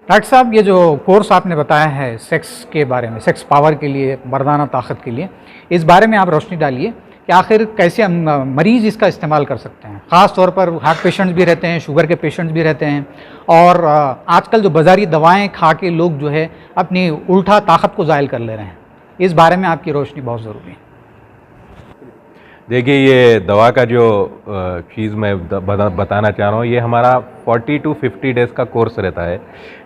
Doctor साहब, ये जो कोर्स आपने बताया है सेक्स के बारे में, सेक्स पावर के लिए, मर्दाना ताकत के लिए, इस बारे में आप रोशनी डालिए कि आखिर कैसे हम मरीज़ इसका इस्तेमाल कर सकते हैं। ख़ास तौर पर हार्ट पेशेंट्स भी रहते हैं, शुगर के पेशेंट्स भी रहते हैं, और आजकल जो बाज़ारी दवाएं खा के लोग जो है अपनी उल्टा ताकत को ज़ायल कर ले रहे हैं। इस बारे में आपकी रोशनी बहुत ज़रूरी है। देखिए, ये दवा का जो चीज़ मैं बताना चाह रहा हूँ, ये हमारा 40 to 50 डेज़ का कोर्स रहता है।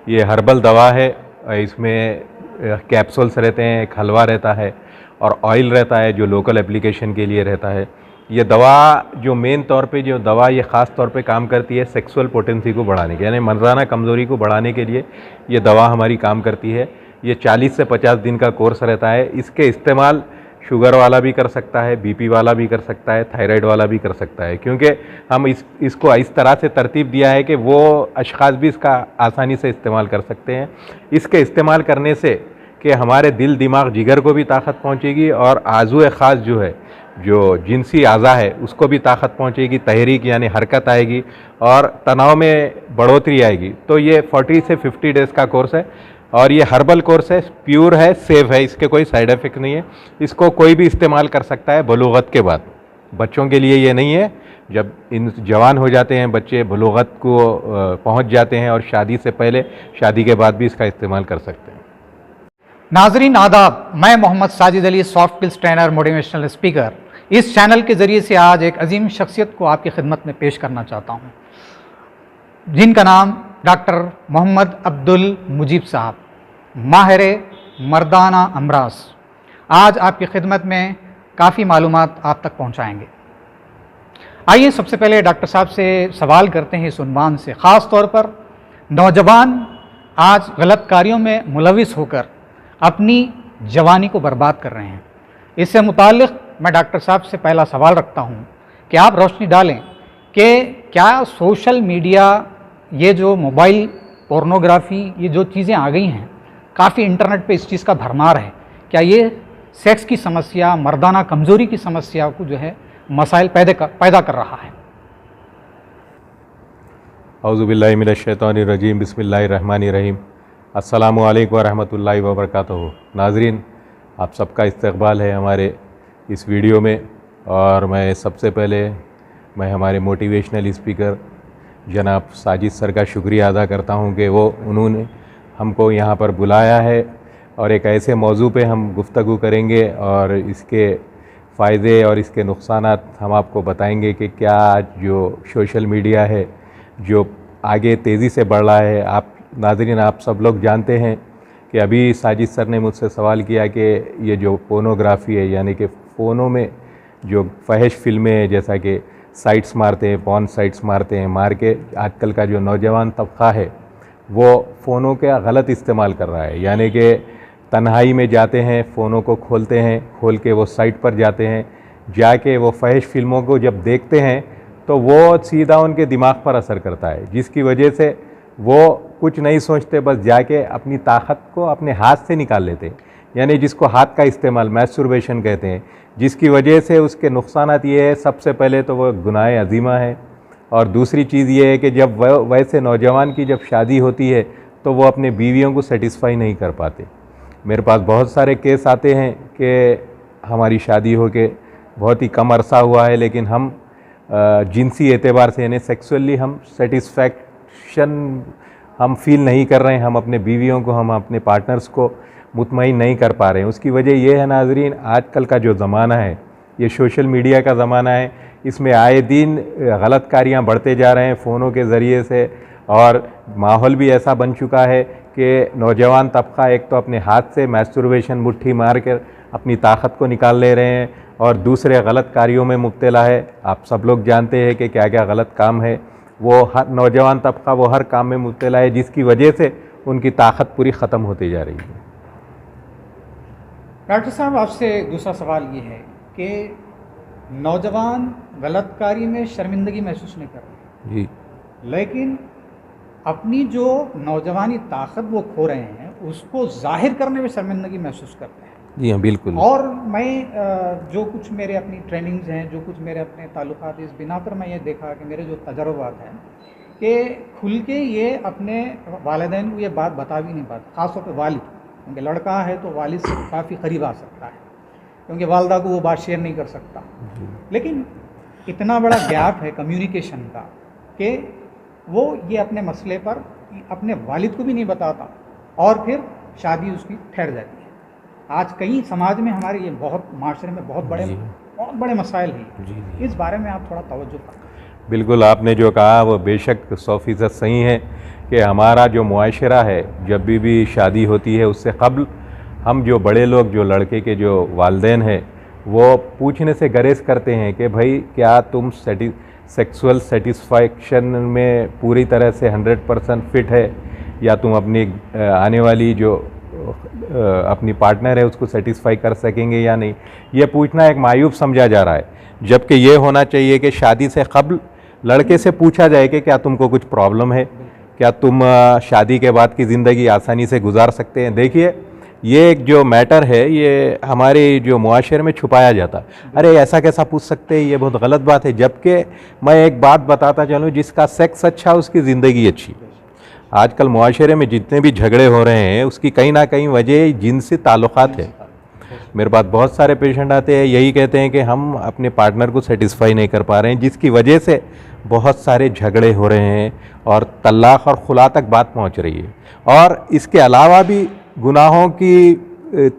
ये हर्बल दवा है, इसमें कैप्सूल्स रहते हैं, एक हलवा रहता है और ऑयल रहता है जो लोकल एप्लीकेशन के लिए रहता है। ये दवा जो मेन तौर पे जो दवा ये ख़ास तौर पे काम करती है सेक्सुअल पोटेंसी को बढ़ाने के, यानी मर्दाना कमज़ोरी को बढ़ाने के लिए ये दवा हमारी काम करती है। ये 40 से 50 दिन का कोर्स रहता है। इसके इस्तेमाल शुगर वाला भी कर सकता है, बीपी वाला भी कर सकता है, थायराइड वाला भी कर सकता है, क्योंकि हम इसको इस तरह से तरतीब दिया है कि वो अशख़ास भी इसका आसानी से इस्तेमाल कर सकते हैं। इसके इस्तेमाल करने से कि हमारे दिल, दिमाग, जिगर को भी ताकत पहुंचेगी और आज़ू ख़ास जो है, जो जिनसी आज़ा है, उसको भी ताकत पहुंचेगी, तहरीक यानी हरकत आएगी और तनाव में बढ़ोतरी आएगी। तो ये 40 से 50 डेज़ का कोर्स है और ये हर्बल कोर्स है, प्योर है, सेफ़ है, इसके कोई साइड इफ़ेक्ट नहीं है। इसको कोई भी इस्तेमाल कर सकता है बलूगत के बाद। बच्चों के लिए ये नहीं है। जब इन जवान हो जाते हैं बच्चे, बलूगत को पहुंच जाते हैं और शादी से पहले, शादी के बाद भी इसका इस्तेमाल कर सकते हैं। नाजरीन आदाब, मैं Mohammad Sajid Ali, soft skills trainer, motivational speaker, इस चैनल के ज़रिए से आज एक अजीम शख्सियत को आपकी खिदमत में पेश करना चाहता हूँ, जिनका नाम डॉक्टर मोहम्मद अब्दुल मुजीब साहब, माहिर मर्दाना अमराज, आज आपकी खिदमत में काफ़ी मालूमात आप तक पहुँचाएँगे। आइए सबसे पहले डॉक्टर साहब से सवाल करते हैं इस उन्वान से। ख़ास तौर पर नौजवान आज गलत कार्यों में मुलविस होकर अपनी जवानी को बर्बाद कर रहे हैं। इससे मुताल्लिक़ मैं डॉक्टर साहब से पहला सवाल रखता हूं कि आप रोशनी डालें कि क्या सोशल मीडिया, ये जो मोबाइल पोर्नोग्राफी, ये जो चीज़ें आ गई हैं, काफ़ी इंटरनेट पे इस चीज़ का भरमार है, क्या ये सेक्स की समस्या, मर्दाना कमज़ोरी की समस्या को जो है मसाइल पैदा कर रहा है? औज़ु बिल्लाहि मिनश शैतानिर रजीम, बिस्मिल्लाहिर रहमानिर रहीम। अस्सलामु अलैकुम व रहमतुल्लाहि व बरकातुहू। नाज़रीन, आप सबका इस्तक़बाल है हमारे इस वीडियो में, और मैं सबसे पहले हमारे मोटिवेशनल स्पीकर जनाब साजिद सर का शुक्रिया अदा करता हूं कि उन्होंने हमको यहाँ पर बुलाया है और एक ऐसे मौजू पे हम गुफ्तगू करेंगे और इसके फ़ायदे और इसके नुक़सानात हम आपको बताएंगे कि क्या जो सोशल मीडिया है जो आगे तेज़ी से बढ़ रहा है। आप नाज़रीन, आप सब लोग जानते हैं कि अभी साजिद सर ने मुझसे सवाल किया कि ये जो पोर्नोग्राफी है, यानी कि फ़ोनों में जो फहश फ़िल्में हैं, जैसा कि साइट्स मारते हैं, पॉर्न साइट्स मारते हैं, मार के आजकल का जो नौजवान तबक़ा है वो फ़ोनों का गलत इस्तेमाल कर रहा है। यानी कि तन्हाई में जाते हैं, फ़ोनों को खोलते हैं, खोल के वो साइट पर जाते हैं, जाके वो फहश फ़िल्मों को जब देखते हैं तो वो सीधा उनके दिमाग पर असर करता है, जिसकी वजह से वो कुछ नहीं सोचते, बस जाके अपनी ताकत को अपने हाथ से निकाल लेते हैं, यानी जिसको हाथ का इस्तेमाल मैस्टरबेशन कहते हैं, जिसकी वजह से उसके नुकसानात ये है, सबसे पहले तो वो गुनाह अज़ीमा है, और दूसरी चीज़ ये है कि जब वैसे नौजवान की जब शादी होती है तो वो अपने बीवियों को सेटिस्फाई नहीं कर पाते। मेरे पास बहुत सारे केस आते हैं कि हमारी शादी हो के बहुत ही कम अरसा हुआ है, लेकिन हम जिनसी एतबार से, यानी सेक्सुअली हम सेटिस्फैक्शन हम फील नहीं कर रहे हैं, हम अपने बीवियों को, हम अपने पार्टनर्स को मुतमईन नहीं कर पा रहे हैं। उसकी वजह यह है नाज़रीन, आजकल का जो ज़माना है ये सोशल मीडिया का ज़माना है, इसमें आए दिन गलत कारियाँ बढ़ते जा रहे हैं फ़ोनों के ज़रिए से, और माहौल भी ऐसा बन चुका है कि नौजवान तबका एक तो अपने हाथ से मैस्टरबेशन मुट्ठी मार कर अपनी ताकत को निकाल ले रहे हैं और दूसरे गलत कार्यों में मुब्तला है। आप सब लोग जानते हैं कि क्या क्या गलत काम है, वो हर नौजवान तबका वो हर काम में मुब्तला है, जिसकी वजह से उनकी ताकत पूरी ख़त्म होती जा रही है। डॉक्टर साहब, आपसे दूसरा सवाल ये है कि नौजवान गलत कार्य में शर्मिंदगी महसूस नहीं कर रहे जी, लेकिन अपनी जो नौजवानी ताकत वो खो रहे हैं उसको जाहिर करने में शर्मिंदगी महसूस करते हैं। जी हाँ, बिल्कुल। और मैं जो कुछ मेरे अपनी ट्रेनिंग्स हैं, जो कुछ मेरे अपने ताल्लुकात, इस बिना पर मैं ये देखा कि मेरे जो तजर्बात हैं कि खुल के ये अपने वालिदैन को ये बात बता भी नहीं पाता, ख़ासतौर पे वालिद, क्योंकि लड़का है तो वालिद से काफ़ी करीब आ सकता है, क्योंकि वालदा को वो बात शेयर नहीं कर सकता। लेकिन इतना बड़ा गैप है कम्युनिकेशन का कि वो ये अपने मसले पर अपने वालिद को भी नहीं बताता और फिर शादी उसकी ठहर जाती है। आज कई समाज में हमारे ये बहुत माशरे में बहुत बड़े मसाइल हैं। इस बारे में आप थोड़ा तवज्जो करें। बिल्कुल, आपने जो कहा वो बेशक 100% सही है कि हमारा जो मुआशरा है, जब भी शादी होती है उससे कबल हम जो बड़े लोग, जो लड़के के जो वालिदैन हैं, वो पूछने से गरेज करते हैं कि भाई क्या तुम सेक्सुअल सेटिस्फैक्शन में पूरी तरह से 100% फिट है, या तुम अपनी आने वाली जो अपनी पार्टनर है उसको सेटिस्फाई कर सकेंगे या नहीं। ये पूछना एक मायूब समझा जा रहा है, जबकि ये होना चाहिए कि शादी से कबल लड़के से पूछा जाए कि क्या तुमको कुछ प्रॉब्लम है, क्या तुम शादी के बाद की ज़िंदगी आसानी से गुजार सकते हैं। देखिए, ये एक जो मैटर है ये हमारे जो मुआशरे में छुपाया जाता, अरे ऐसा कैसा पूछ सकते हैं, ये बहुत गलत बात है। जबकि मैं एक बात बताता चलूँ, जिसका सेक्स अच्छा उसकी ज़िंदगी अच्छी। आजकल मुआशरे में जितने भी झगड़े हो रहे हैं उसकी कहीं ना कहीं वजह जिनसी ताल्लुकात है। मेरे पास बहुत सारे पेशेंट आते हैं, यही कहते हैं कि हम अपने पार्टनर को सेटिस्फाई नहीं कर पा रहे हैं, जिसकी वजह से बहुत सारे झगड़े हो रहे हैं और तलाक और खुला तक बात पहुंच रही है। और इसके अलावा भी गुनाहों की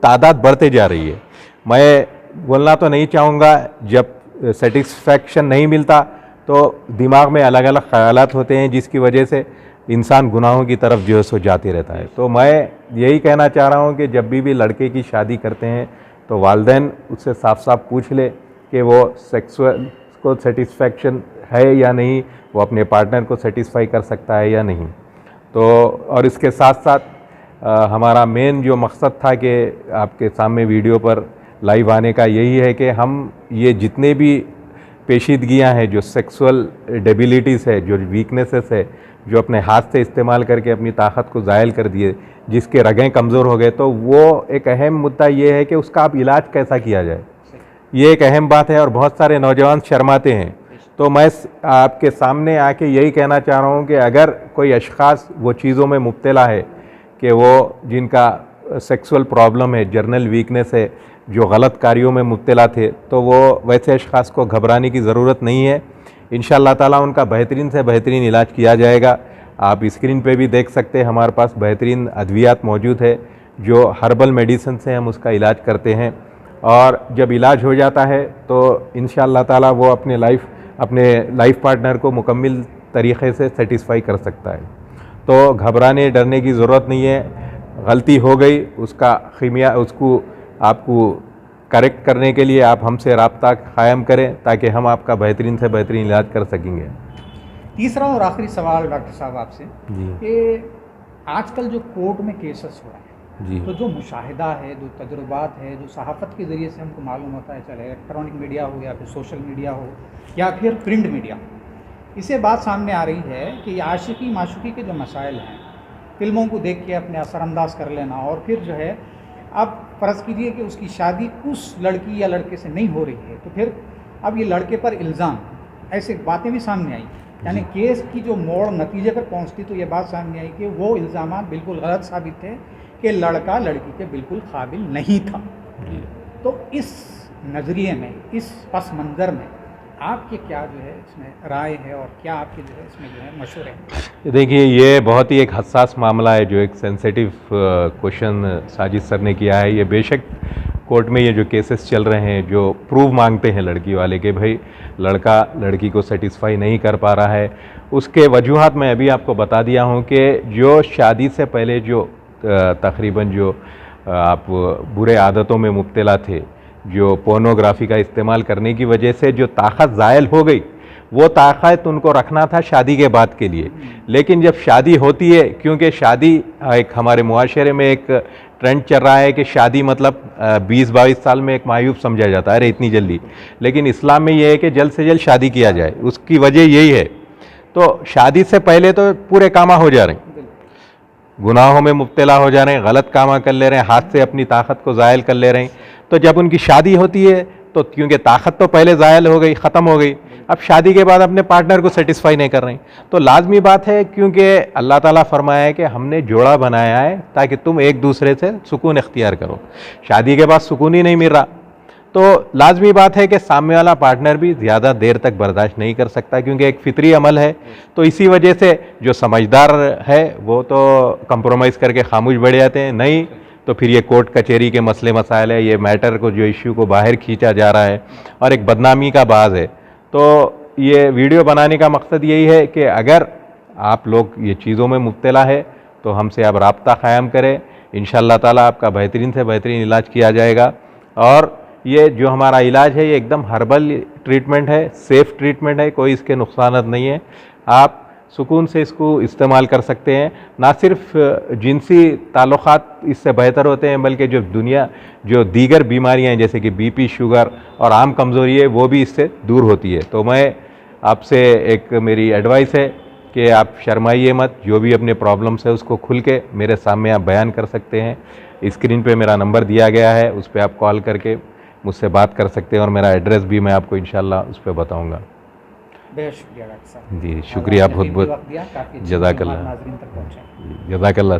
तादाद बढ़ते जा रही है। मैं बोलना तो नहीं चाहूँगा, जब सेटिस्फैक्शन नहीं मिलता तो दिमाग में अलग अलग ख्यालात होते हैं, जिसकी वजह से इंसान गुनाहों की तरफ जो है सो जाते रहता है। तो मैं यही कहना चाह रहा हूँ कि जब भी लड़के की शादी करते हैं तो वालिदैन उससे साफ साफ पूछ ले कि वो सेक्सुअल को सेटिस्फैक्शन है या नहीं, वो अपने पार्टनर को सेटिस्फाई कर सकता है या नहीं। तो और इसके साथ साथ हमारा मेन जो मकसद था कि आपके सामने वीडियो पर लाइव आने का, यही है कि हम ये जितने भी पेशीदगियाँ हैं, जो सेक्सुअल डेबिलिटीज़ है, जो वीकनेसेस है, जो अपने हाथ से इस्तेमाल करके अपनी ताकत को ज़ायल कर दिए, जिसके रगें कमज़ोर हो गए, तो वो एक अहम मुद्दा ये है कि उसका अब इलाज कैसा किया जाए। ये एक अहम बात है और बहुत सारे नौजवान शर्माते हैं। तो मैं आपके सामने आके यही कहना चाह रहा हूँ कि अगर कोई अशख़ास वो चीज़ों में मुब्तला है कि वो जिनका सेक्सुअल प्रॉब्लम है, जर्नल वीकनेस है, जो गलत कार्यों में मुब्तला थे, तो वो वैसे अशख़ास को घबराने की ज़रूरत नहीं है। इंशाअल्लाह ताला उनका बेहतरीन से बेहतरीन इलाज किया जाएगा। आप स्क्रीन पे भी देख सकते हैं, हमारे पास बेहतरीन अद्वियात मौजूद है, जो हर्बल मेडिसिन से हम उसका इलाज करते हैं। और जब इलाज हो जाता है तो इंशाअल्लाह ताला वो अपने लाइफ पार्टनर को मुकम्मल तरीक़े से सेटिस्फाई कर सकता है। तो घबराने डरने की ज़रूरत नहीं है। गलती हो गई, उसका खिमिया उसको आपको करेक्ट करने के लिए आप हमसे रब्ता कायम करें, ताकि हम आपका बेहतरीन से बेहतरीन इलाज कर सकेंगे। तीसरा और आखिरी सवाल डॉक्टर साहब आपसे, कि आजकल जो कोर्ट में केसेस हो रहे हैं, तो जो मुशाहिदा है, जो तजुर्बात है, जो सहाफ़त के ज़रिए से हमको मालूम होता है, चाहे इलेक्ट्रॉनिक मीडिया हो या फिर सोशल मीडिया हो या फिर प्रिंट मीडिया, इससे बात सामने आ रही है कि आशिकी माशुकी के जो मसाइल हैं, फिल्मों को देख के अपने असरअंदाज कर लेना, और फिर जो है अब फ़र्ज़ कीजिए कि उसकी शादी उस लड़की या लड़के से नहीं हो रही है, तो फिर अब ये लड़के पर इल्ज़ाम, ऐसे बातें भी सामने आई। यानी केस की जो मोड़ नतीजे पर पहुंचती तो ये बात सामने आई कि वो इल्ज़ामात बिल्कुल गलत साबित थे कि लड़का लड़की के बिल्कुल काबिल नहीं था। तो इस नज़रिए में, इस पस मंज़र में आपके क्या जो है इसमें राय है और क्या आपके जो है इसमें जो है मशवरे हैं? देखिए, ये बहुत ही एक हसास मामला है, जो एक सेंसिटिव क्वेश्चन साजिद सर ने किया है। ये बेशक कोर्ट में ये जो केसेस चल रहे हैं, जो प्रूफ मांगते हैं लड़की वाले कि भाई लड़का लड़की को सेटिस्फाई नहीं कर पा रहा है, उसके वजूहात मैं अभी आपको बता दिया हूँ कि जो शादी से पहले जो तकरीबन जो आप बुरे आदतों में मुब्तला थे, जो पोर्नोग्राफी का इस्तेमाल करने की वजह से जो ताकत ज़ायल हो गई, वो ताकत उनको रखना था शादी के बाद के लिए। लेकिन जब शादी होती है, क्योंकि शादी एक हमारे मुआशरे में एक ट्रेंड चल रहा है कि शादी मतलब 20-22 साल में एक मायूब समझा जाता है, अरे इतनी जल्दी। लेकिन इस्लाम में ये है कि जल्द से जल्द शादी किया जाए। उसकी वजह यही है। तो शादी से पहले तो पूरे कामा हो जा रहे हैं, गुनाहों में मुब्तला हो जा रहे हैं, गलत कामा कर ले रहे हैं, हाथ से अपनी ताकत को ज़ायल कर ले रहे हैं। तो जब उनकी शादी होती है तो क्योंकि ताकत तो पहले ज़ायल हो गई, ख़त्म हो गई, अब शादी के बाद अपने पार्टनर को सेटिस्फाई नहीं कर रही, तो लाजमी बात है, क्योंकि अल्लाह ताला फरमाया है कि हमने जोड़ा बनाया है ताकि तुम एक दूसरे से सुकून इख्तियार करो। शादी के बाद सुकून ही नहीं मिल रहा, तो लाजमी बात है कि सामने वाला पार्टनर भी ज़्यादा देर तक बर्दाश्त नहीं कर सकता, क्योंकि एक फितरी अमल है। तो इसी वजह से जो समझदार है वो तो कंप्रोमाइज़ करके खामोश बैठ जाते हैं, नहीं तो फिर ये कोर्ट कचहरी के मसले मसाइल है, ये मैटर को, जो इश्यू को बाहर खींचा जा रहा है और एक बदनामी का बाज है। तो ये वीडियो बनाने का मकसद यही है कि अगर आप लोग ये चीज़ों में मुब्तला है तो हमसे आप राब्ता क़ायम करें, इंशाअल्लाह ताला आपका बेहतरीन से बेहतरीन इलाज किया जाएगा। और ये जो हमारा इलाज है ये एकदम हर्बल ट्रीटमेंट है, सेफ़ ट्रीटमेंट है, कोई इसके नुकसानात नहीं है, आप सुकून से इसको इस्तेमाल कर सकते हैं। ना सिर्फ जिनसी ताल्लुक़ात इससे बेहतर होते हैं, बल्कि जो दीगर बीमारियां हैं जैसे कि बीपी, शुगर और आम कमज़ोरी है, वो भी इससे दूर होती है। तो मैं आपसे एक मेरी एडवाइस है कि आप शर्माइए मत, जो भी अपने प्रॉब्लम्स है उसको खुल के मेरे सामने आप बयान कर सकते हैं। स्क्रीन पे मेरा नंबर दिया गया है, उस पर आप कॉल करके मुझसे बात कर सकते हैं और मेरा एड्रेस भी मैं आपको इंशाल्लाह उस पर बताऊँगा। बेहद शुक्रिया डॉक्टर साहब। जी शुक्रिया, बहुत बहुत जज़ाकल्लाह, जज़ाकल्लाह।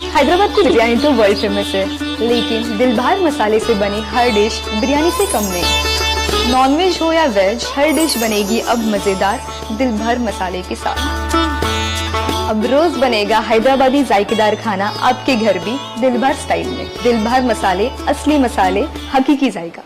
हैदराबाद की बिरयानी तो वर्ल्ड फेमस है, लेकिन दिलभर मसाले से बनी हर डिश बिरयानी से कम नहीं। नॉनवेज हो या वेज, हर डिश बनेगी अब मजेदार दिलभर मसाले के साथ। अब रोज बनेगा हैदराबादी जायकेदार खाना आपके घर भी दिलभर स्टाइल में। दिलभर मसाले, असली मसाले, हकीकी जायका।